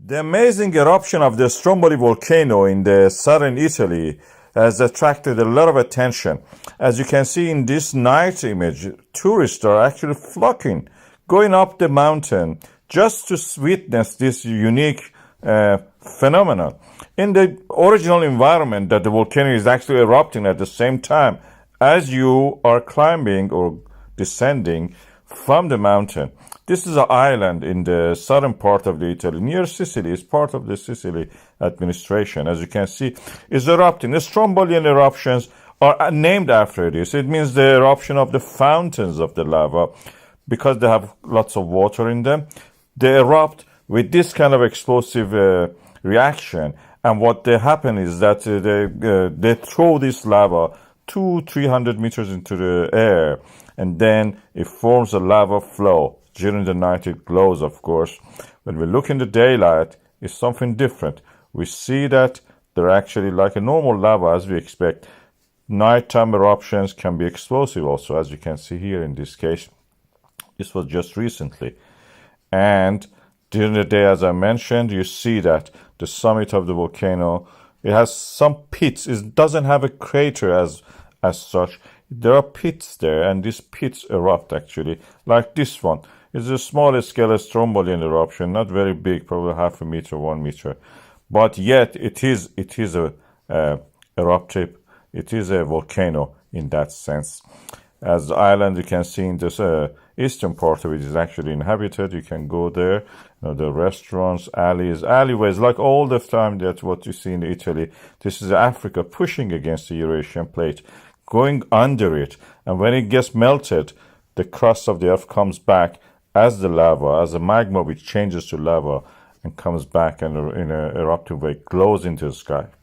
The amazing eruption of the Stromboli volcano in the southern Italy has attracted a lot of attention. As you can see in this night image, tourists are actually flocking, going up the mountain just to witness this unique phenomenon. In the original environment that the volcano is actually erupting at the same time as you are climbing or descending from the mountain. This is an island in the southern part of the Italy, near Sicily. It's part of the Sicily administration. As you can see, is erupting. The Strombolian eruptions are named after this. It means the eruption of the fountains of the lava because they have lots of water in them. They erupt with this kind of explosive reaction. And what they happen is that they throw this lava 200-300 meters into the air, and then it forms a lava flow. During the night, it glows, of course. When we look in the daylight, it's something different. We see that they're actually like a normal lava, as we expect. Nighttime eruptions can be explosive also, as you can see here in this case. This was just recently. And during the day, as I mentioned, you see that the summit of the volcano, it has some pits. It doesn't have a crater as such. There are pits there, and these pits erupt actually, like this one. It's a small scale Strombolian eruption, not very big, probably half a meter, 1 meter, but yet it is a eruptive. It is a volcano in that sense. As the island, you can see in this eastern part of it is actually inhabited. You can go there. The restaurants, alleyways, like all the time that's what you see in Italy. This is Africa pushing against the Eurasian plate, going under it. And when it gets melted, the crust of the earth comes back as the lava, as the magma which changes to lava and comes back and in an eruptive way glows into the sky.